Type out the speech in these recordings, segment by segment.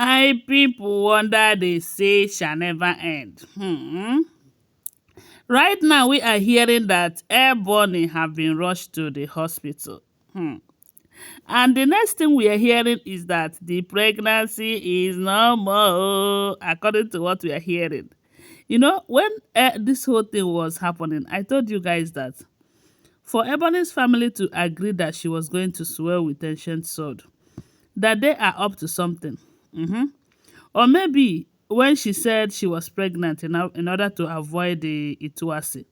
My people wonder they say shall never end. Right now, we are hearing that Ebony have been rushed to the hospital. And the next thing we are hearing is that the pregnancy is normal, according to what we are hearing. When this whole thing was happening, I told you guys that for Ebony's family to agree that she was going to swear with ancient sword, that they are up to something. Or maybe when she said she was pregnant in order to avoid the ituasi,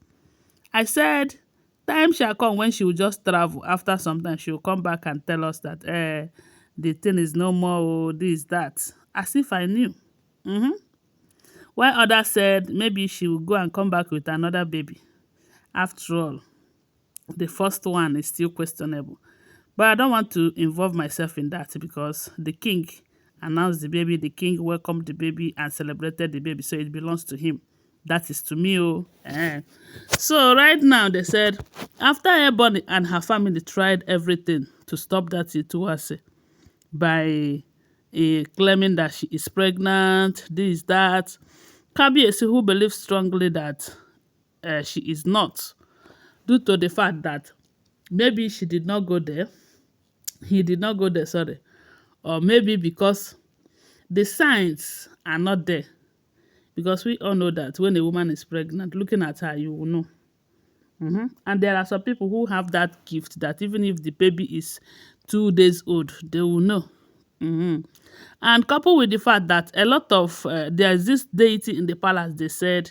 I said time shall come when she will just travel. After some time, she will come back and tell us that the thing is no more, this, that. As if I knew. While others said maybe she will go and come back with another baby. After all, the first one is still questionable. But I don't want to involve myself in that because the king announced the baby, the king welcomed the baby and celebrated the baby, so it belongs to him. That is to me, oh. So right now they said after Ebony and her family tried everything to stop that situation by claiming that she is pregnant, this, that. Kabiyesi, who believes strongly that she is not, due to the fact that maybe she did not go there, he did not go there, sorry, or maybe because the signs are not there. Because we all know that when a woman is pregnant, looking at her, you will know. And there are some people who have that gift that even if the baby is 2 days old, they will know. And coupled with the fact that a lot of there is this deity in the palace, they said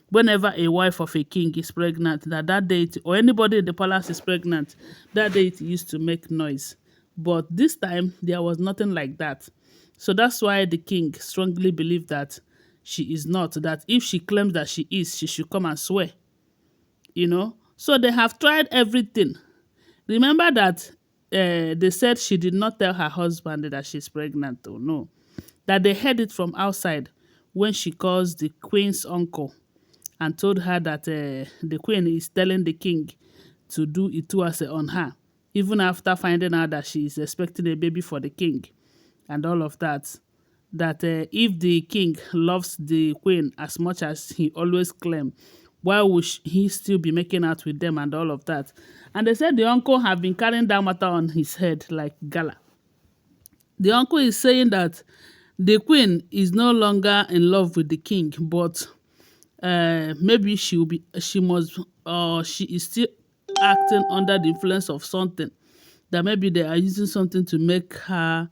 whenever a wife of a king is pregnant, that deity or anybody in the palace is pregnant, that deity used to make noise. But this time there was nothing like that. So that's why the king strongly believed that she is not, that if she claims that she is, she should come and swear. So they have tried everything. Remember that they said she did not tell her husband that she's pregnant, or no. That they heard it from outside when she calls the queen's uncle and told her that the queen is telling the king to do ituase on her, even after finding out that she is expecting a baby for the king and all of that. That if the king loves the queen as much as he always claimed, why would he still be making out with them and all of that? And they said the uncle have been carrying that matter on his head like gala. The uncle is saying that the queen is no longer in love with the king, but maybe she must, she is still acting under the influence of something, that maybe they are using something to make her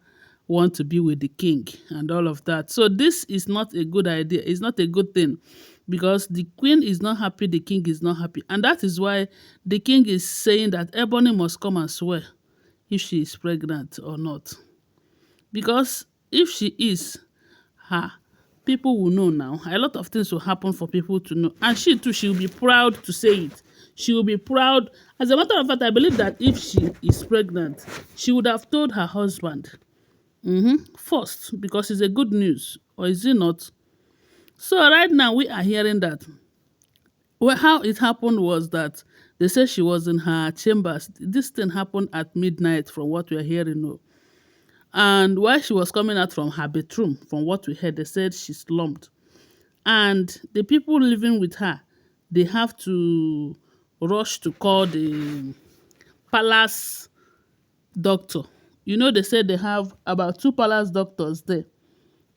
want to be with the king and all of that. So this is not a good idea. It's not a good thing because the queen is not happy, the king is not happy. And that is why the king is saying that Ebony must come and swear if she is pregnant or not. Because if she is, her people will know now. A lot of things will happen for people to know. And she too, she will be proud to say it. She will be proud. As a matter of fact, I believe that if she is pregnant, she would have told her husband first, because it's a good news. Or is it not? So right now, we are hearing that. Well, how it happened was that they said she was in her chambers. This thing happened at midnight from what we are hearing now. And while she was coming out from her bedroom, from what we heard, they said she slumped. And the people living with her, they have to rush to call the palace doctor. They said they have about 2 palace doctors there.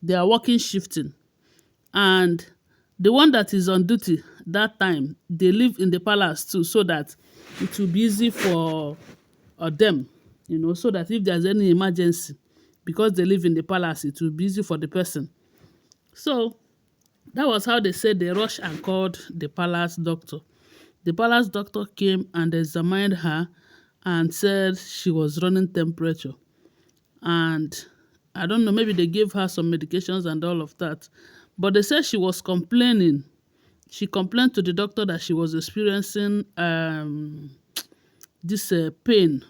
They are working shifting. And the one that is on duty that time, they live in the palace too, so that it will be easy for them, so that if there's any emergency, because they live in the palace, it will be easy for the person. So that was how they said they rushed and called the palace doctor. The palace doctor came and examined her and said she was running temperature. And I don't know, maybe they gave her some medications and all of that. But they said she was complaining. She complained to the doctor that she was experiencing this pain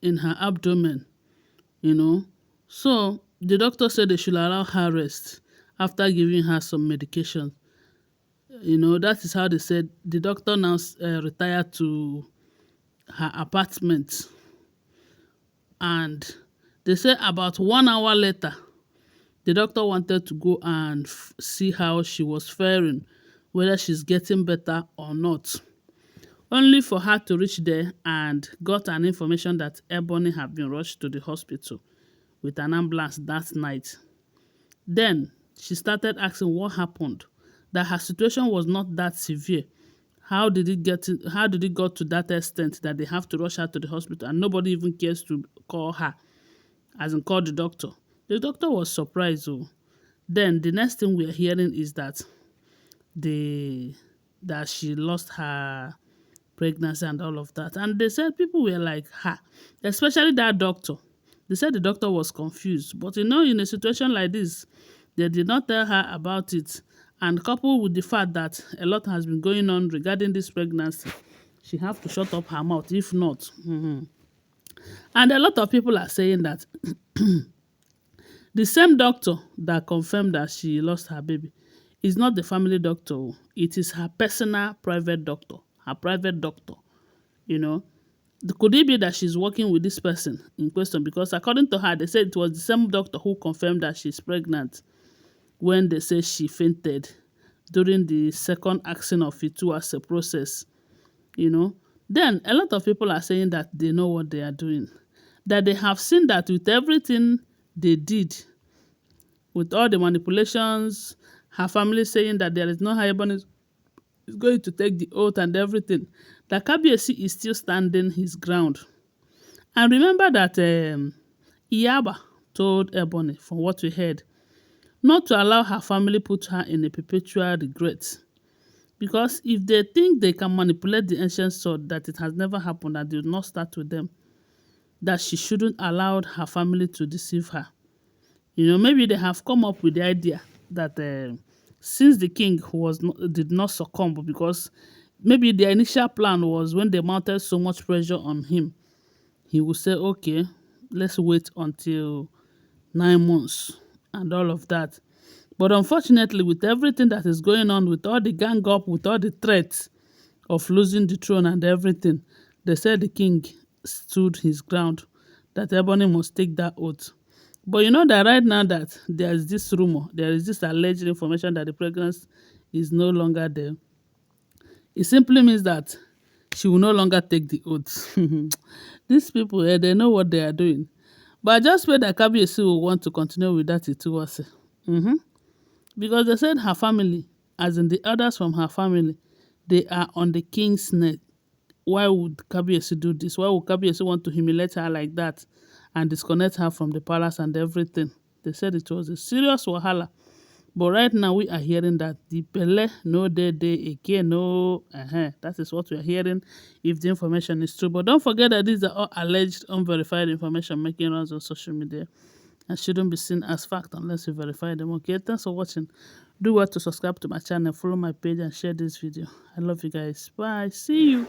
in her abdomen. So the doctor said they should allow her rest after giving her some medication. That is how they said the doctor now retired to her apartment. And they said about 1 hour later, The doctor wanted to go and see how she was faring, whether she's getting better or not. Only for her to reach there and got an information that Ebony had been rushed to the hospital with an ambulance that night. Then she started asking what happened, that her situation was not that severe. How did it got to that extent that they have to rush her to the hospital and nobody even cares to call her, as in call the doctor? The doctor was surprised. Oh. Then the next thing we are hearing is that the that she lost her pregnancy and all of that. And they said people were like, ha, especially that doctor. They said the doctor was confused. But in a situation like this, they did not tell her about it. And coupled with the fact that a lot has been going on regarding this pregnancy, she have to shut up her mouth. If not, and a lot of people are saying that the same doctor that confirmed that she lost her baby is not the family doctor. Oh. It is her personal private doctor, her private doctor. You know, could it be that she's working with this person in question? Because according to her, they said it was the same doctor who confirmed that she's pregnant when they say she fainted during the second axing of it as a process. You know, then a lot of people are saying that they know what they are doing, that they have seen that with everything they did, with all the manipulations, her family saying that there is no how Ebony is going to take the oath and everything, that Kabiyesi is still standing his ground. And remember that Iyaba told Ebony, from what we heard, not to allow her family put her in a perpetual regret. Because if they think they can manipulate the ancient sword, that it has never happened, that they will not start with them, that she shouldn't allow her family to deceive her. Maybe they have come up with the idea that since the king did not succumb, because maybe their initial plan was when they mounted so much pressure on him, he would say, okay, let's wait until 9 months and all of that. But unfortunately, with everything that is going on, with all the gang up, with all the threats of losing the throne and everything, they said the king stood his ground, that Ebony must take that oath. But you know that right now that there is this rumor, there is this alleged information that the pregnancy is no longer there. It simply means that she will no longer take the oath. These people, they know what they are doing. But I just pray that Kabiyesi will want to continue with that Ituwase. Because they said her family, as in the others from her family, they are on the king's neck. Why would Kabiyesi do this? Why would Kabiyesi want to humiliate her like that and disconnect her from the palace and everything? They said it was a serious wahala. But right now we are hearing that the belle no day again, no. That is what we are hearing if the information is true. But don't forget that these are all alleged, unverified information making rounds on social media and shouldn't be seen as fact unless you verify them. Okay, thanks for watching. Do well to subscribe to my channel, follow my page and share this video. I love you guys. Bye. See you.